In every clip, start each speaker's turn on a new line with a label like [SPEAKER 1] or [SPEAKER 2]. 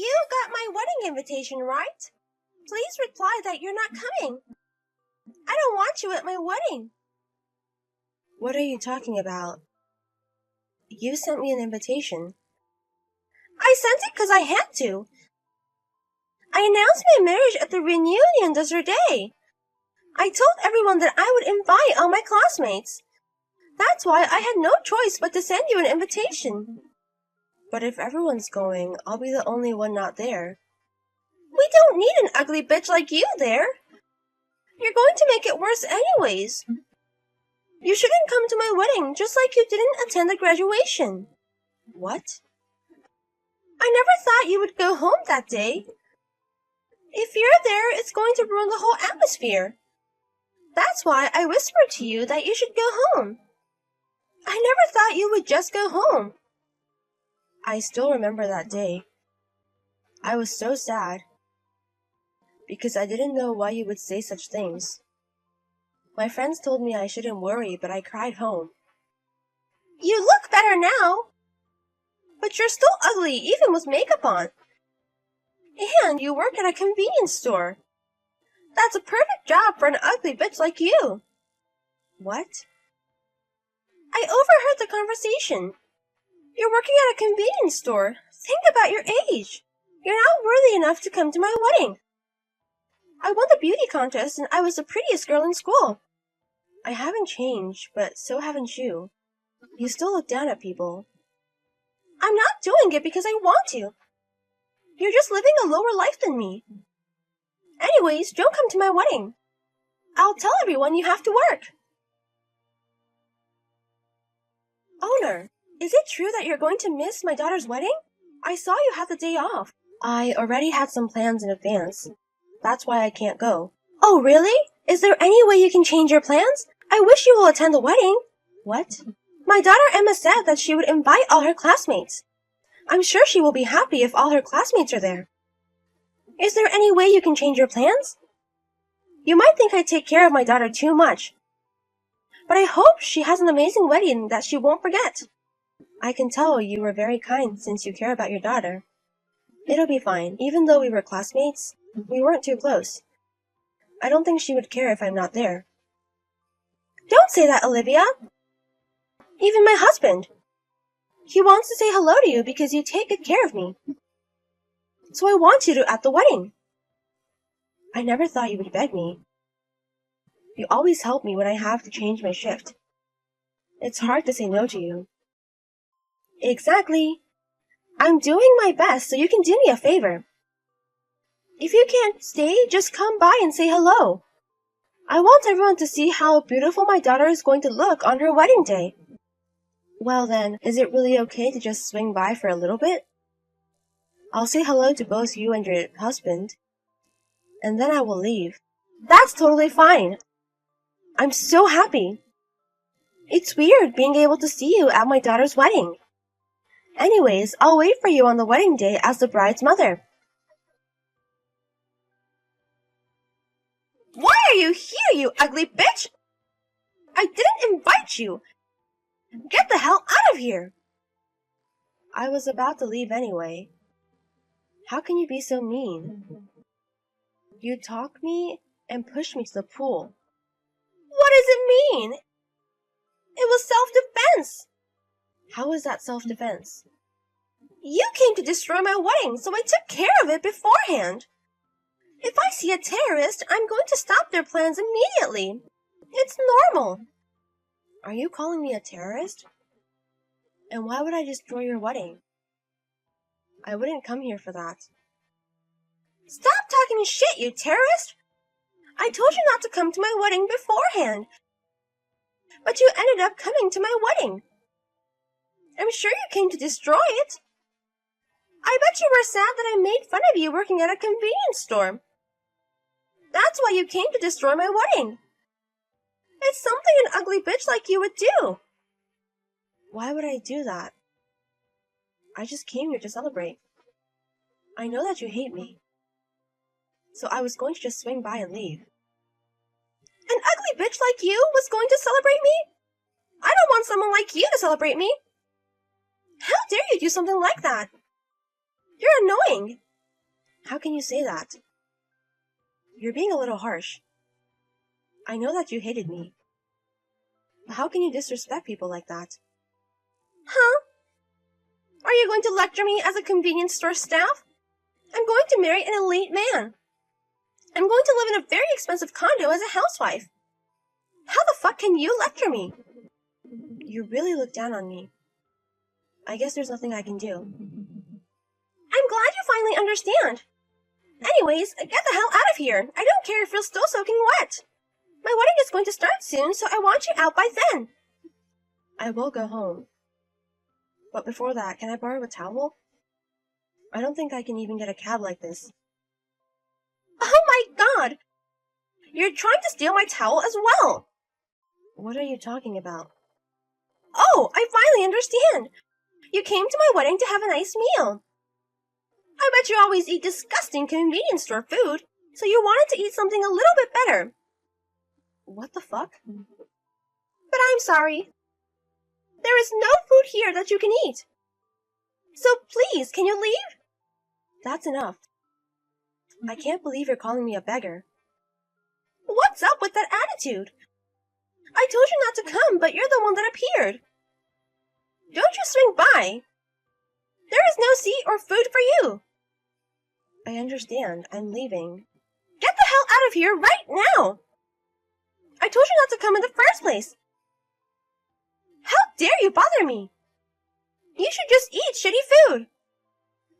[SPEAKER 1] You got my wedding invitation, right? Please reply that you're not coming. I don't want you at my wedding. What are you talking about? You sent me an invitation. I sent it because I had to. I announced my marriage at the reunion the other day. I told everyone that I would invite all my classmates. That's why I had no choice but to send you an invitation. But if everyone's going, I'll be the only one not there. We don't need an ugly bitch like you there. You're going to make it worse anyways. You shouldn't come to my wedding just like you didn't attend the graduation. What? I never thought you would go home that day. If you're there, it's going to ruin the whole atmosphere. That's why I whispered to you that you should go home. I never thought you would just go home. I still remember that day. I was so sad because I didn't know why you would say such things. My friends told me I shouldn't worry, but I cried home. You look better now, but you're still ugly even with makeup on. And you work at a convenience store. That's a perfect job for an ugly bitch like you. What? I overheard the conversation. You're working at a convenience store. Think about your age. You're not worthy enough to come to my wedding. I won the beauty contest and I was the prettiest girl in school. I haven't changed, but so haven't you. You still look down at people. I'm not doing it because I want to. You're just living a lower life than me. Anyways, don't come to my wedding. I'll tell everyone you have to work. Owner, is it true that you're going to miss my daughter's wedding? I saw you had the day off. I already had some plans in advance. That's why I can't go. Oh, really? Is there any way you can change your plans? I wish you will attend the wedding. What? My daughter Emma said that she would invite all her classmates. I'm sure she will be happy if all her classmates are there. Is there any way you can change your plans? You might think I take care of my daughter too much, but I hope she has an amazing wedding that she won't forget. I can tell you were very kind since you care about your daughter. It'll be fine. Even though we were classmates, we weren't too close. I don't think she would care if I'm not there. Don't say that, Olivia. Even my husband. He wants to say hello to you because you take good care of me. So I want you to at the wedding. I never thought you would beg me. You always help me when I have to change my shift. It's hard to say no to you. Exactly. I'm doing my best so you can do me a favor. If you can't stay, just come by and say hello. I want everyone to see how beautiful my daughter is going to look on her wedding day. Well then, is it really okay to just swing by for a little bit? I'll say hello to both you and your husband, and then I will leave. That's totally fine. I'm so happy. It's weird being able to see you at my daughter's wedding. Anyways, I'll wait for you on the wedding day as the bride's mother. Why are you here, you ugly bitch? I didn't invite you. Get the hell out of here. I was about to leave anyway. How can you be so mean? You talk me and push me to the pool. What does it mean? It was self-defense. How is that self-defense? You came to destroy my wedding, so I took care of it beforehand. If I see a terrorist, I'm going to stop their plans immediately. It's normal. Are you calling me a terrorist? And why would I destroy your wedding? I wouldn't come here for that. Stop talking shit, you terrorist! I told you not to come to my wedding beforehand, but you ended up coming to my wedding. I'm sure you came to destroy it. I bet you were sad that I made fun of you working at a convenience store. That's why you came to destroy my wedding. It's something an ugly bitch like you would do. Why would I do that? I just came here to celebrate. I know that you hate me, so I was going to just swing by and leave. An ugly bitch like you was going to celebrate me? I don't want someone like you to celebrate me. How dare you do something like that? You're annoying. How can you say that? You're being a little harsh. I know that you hated me. But how can you disrespect people like that? Huh? Are you going to lecture me as a convenience store staff? I'm going to marry an elite man. I'm going to live in a very expensive condo as a housewife. How the fuck can you lecture me? You really look down on me. I guess there's nothing I can do. I'm glad you finally understand. Anyways, get the hell out of here. I don't care if you're still soaking wet. My wedding is going to start soon, so I want you out by then. I will go home. But before that, can I borrow a towel? I don't think I can even get a cab like this. Oh my god! You're trying to steal my towel as well! What are you talking about? Oh, I finally understand! You came to my wedding to have a nice meal. I bet you always eat disgusting convenience store food, so you wanted to eat something a little bit better. What the fuck? But I'm sorry. There is no food here that you can eat. So please, can you leave? That's enough. I can't believe you're calling me a beggar. What's up with that attitude? I told you not to come, but you're the one that appeared. Don't you swing by. There is no seat or food for you. I understand. I'm leaving. Get the hell out of here right now! I told you not to come in the first place. How dare you bother me? You should just eat shitty food.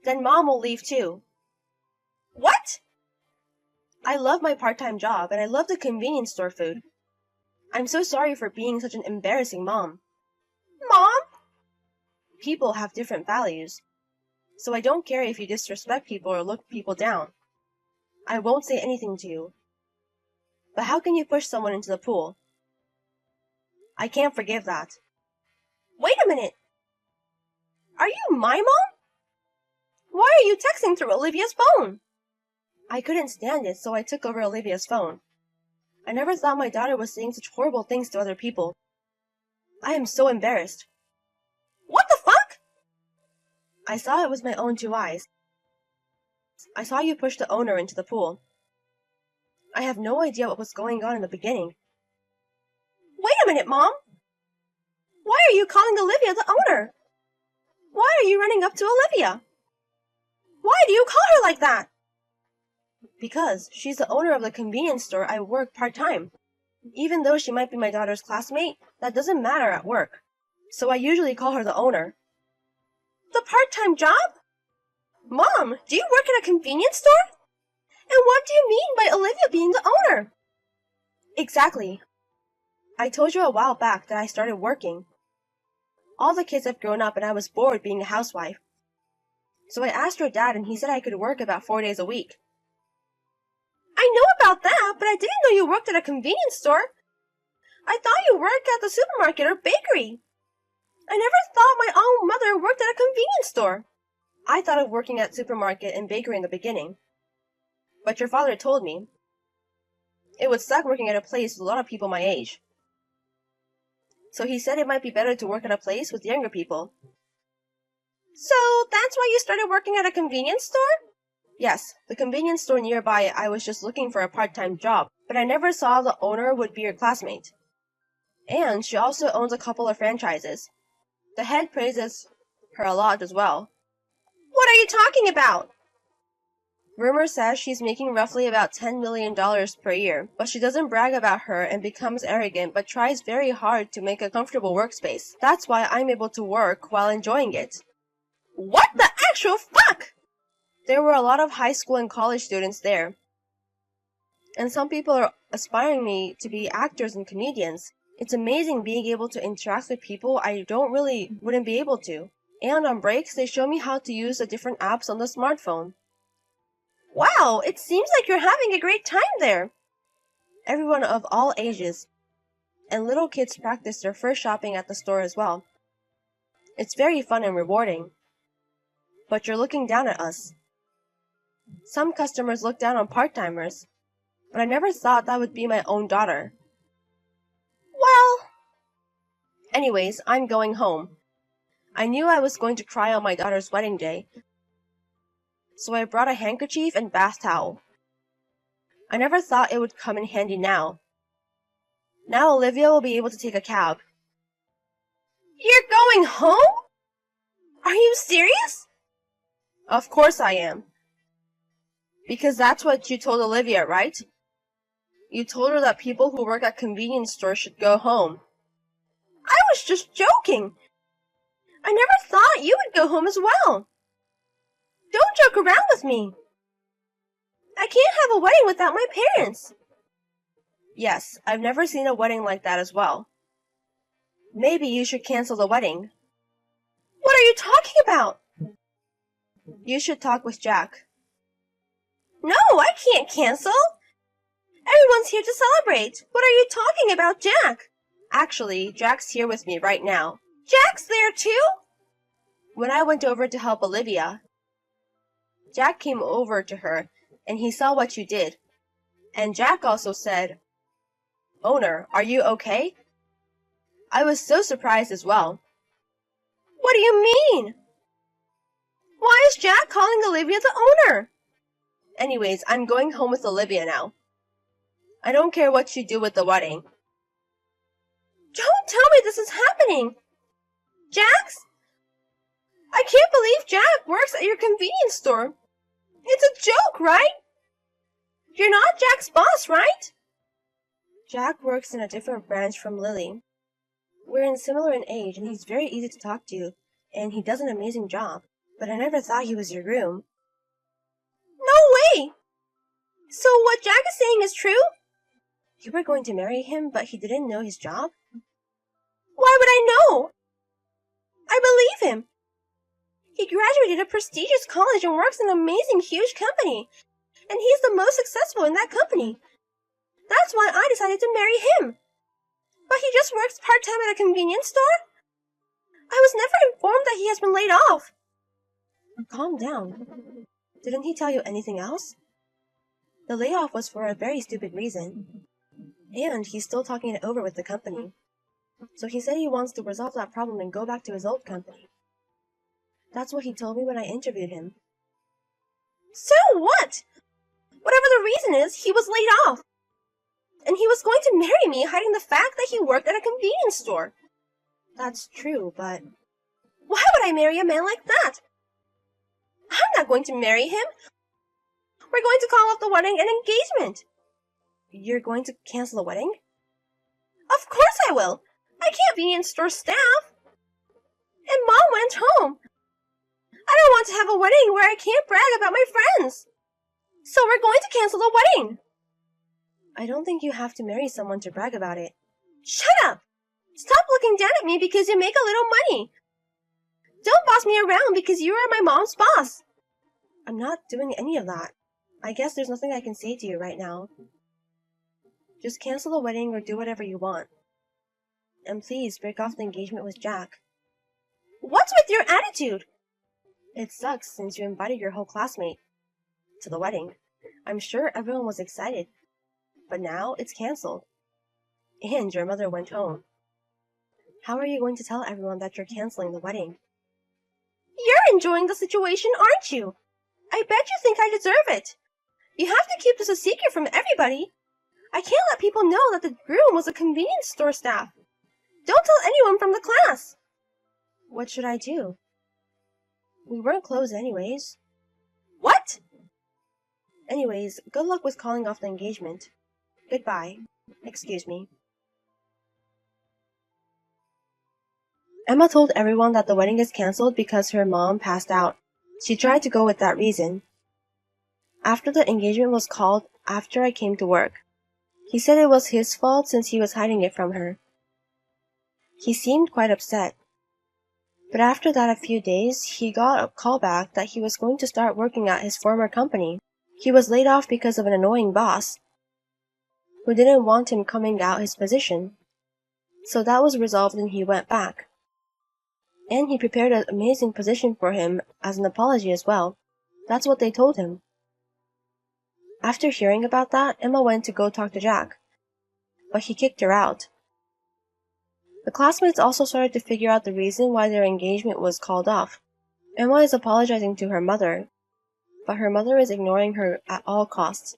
[SPEAKER 1] Then Mom will leave too. What? I love my part-time job and I love the convenience store food. I'm so sorry for being such an embarrassing mom. Mom? People have different values. So I don't care if you disrespect people or look people down. I won't say anything to you. But how can you push someone into the pool? I can't forgive that. Wait a minute! Are you my mom? Why are you texting through Olivia's phone? I couldn't stand it, so I took over Olivia's phone. I never thought my daughter was saying such horrible things to other people. I am so embarrassed. What the fuck? I saw it with my own 2 eyes. I saw you push the owner into the pool. I have no idea what was going on in the beginning. Wait a minute, Mom! Why are you calling Olivia the owner? Why are you running up to Olivia? Why do you call her like that? Because she's the owner of the convenience store I work part-time. Even though she might be my daughter's classmate, that doesn't matter at work. So I usually call her the owner. The part-time job? Mom, do you work at a convenience store? And what do you mean by Olivia being the owner? Exactly. I told you a while back that I started working. All the kids have grown up and I was bored being a housewife. So I asked your dad and he said I could work about 4 days a week. I know about that, but I didn't know you worked at a convenience store. I thought you worked at the supermarket or bakery. I never thought my own mother worked at a convenience store. I thought of working at supermarket and bakery in the beginning. But your father told me it would suck working at a place with a lot of people my age. So he said it might be better to work at a place with younger people. So that's why you started working at a convenience store? Yes, the convenience store nearby. I was just looking for a part-time job, but I never saw the owner would be your classmate. And she also owns a couple of franchises. The head praises her a lot as well. What are you talking about? Rumor says she's making roughly about $10 million per year, but she doesn't brag about her and becomes arrogant but tries very hard to make a comfortable workspace. That's why I'm able to work while enjoying it. What the actual fuck? There were a lot of high school and college students there. And some people are aspiring me to be actors and comedians. It's amazing being able to interact with people I wouldn't be able to. And on breaks, they show me how to use the different apps on the smartphone. Wow, it seems like you're having a great time there. Everyone of all ages. And little kids practice their first shopping at the store as well. It's very fun and rewarding. But you're looking down at us. Some customers look down on part-timers, but I never thought that would be my own daughter. Well, anyways, I'm going home. I knew I was going to cry on my daughter's wedding day, so I brought a handkerchief and bath towel. I never thought it would come in handy now. Now Olivia will be able to take a cab. You're going home? Are you serious? Of course I am. Because that's what you told Olivia, right? You told her that people who work at convenience stores should go home. I was just joking. I never thought you would go home as well. Don't joke around with me. I can't have a wedding without my parents. Yes, I've never seen a wedding like that as well. Maybe you should cancel the wedding. What are you talking about? You should talk with Jack. No, I can't cancel. Everyone's here to celebrate. What are you talking about, Jack? Actually, Jack's here with me right now. Jack's there too? When I went over to help Olivia, Jack came over to her and he saw what you did. And Jack also said, "Owner, are you okay?" I was so surprised as well. What do you mean? Why is Jack calling Olivia the owner? Anyways, I'm going home with Olivia now. I don't care what you do with the wedding. Don't tell me this is happening. Jack's? I can't believe Jack works at your convenience store. It's a joke, right? You're not Jack's boss, right? Jack works in a different branch from Lily. We're similar in age, and he's very easy to talk to, and he does an amazing job. But I never thought he was your groom. No way! So what Jack is saying is true? You were going to marry him, but he didn't know his job? Why would I know? I believe him. He graduated a prestigious college and works in an amazing, huge company. And he's the most successful in that company. That's why I decided to marry him. But he just works part-time at a convenience store? I was never informed that he has been laid off. Calm down. Didn't he tell you anything else? The layoff was for a very stupid reason. And he's still talking it over with the company. So he said he wants to resolve that problem and go back to his old company. That's what he told me when I interviewed him. So what? Whatever the reason is, he was laid off. And he was going to marry me, hiding the fact that he worked at a convenience store. That's true, but why would I marry a man like that? I'm not going to marry him. We're going to call off the wedding and engagement. You're going to cancel the wedding? Of course I will. I can't be in store staff. And Mom went home. I don't want to have a wedding where I can't brag about my friends. So we're going to cancel the wedding. I don't think you have to marry someone to brag about it. Shut up! Stop looking down at me because you make a little money. Don't boss me around because you are my mom's boss. I'm not doing any of that. I guess there's nothing I can say to you right now. Just cancel the wedding or do whatever you want. And please break off the engagement with Jack. What's with your attitude? It sucks since you invited your whole classmate to the wedding. I'm sure everyone was excited. But now it's canceled. And your mother went home. How are you going to tell everyone that you're canceling the wedding? You're enjoying the situation, aren't you? I bet you think I deserve it. You have to keep this a secret from everybody. I can't let people know that the groom was a convenience store staff. Don't tell anyone from the class. What should I do? We weren't close anyways. What? Anyways, good luck with calling off the engagement. Goodbye. Excuse me. Emma told everyone that the wedding is cancelled because her mom passed out. She tried to go with that reason. After the engagement was called, after I came to work, he said it was his fault since he was hiding it from her. He seemed quite upset. But after that a few days, he got a call back that he was going to start working at his former company. He was laid off because of an annoying boss who didn't want him coming out his position. So that was resolved and he went back. And he prepared an amazing position for him as an apology as well. That's what they told him. After hearing about that, Emma went to go talk to Jack, but he kicked her out. The classmates also started to figure out the reason why their engagement was called off. Emma is apologizing to her mother, but her mother is ignoring her at all costs.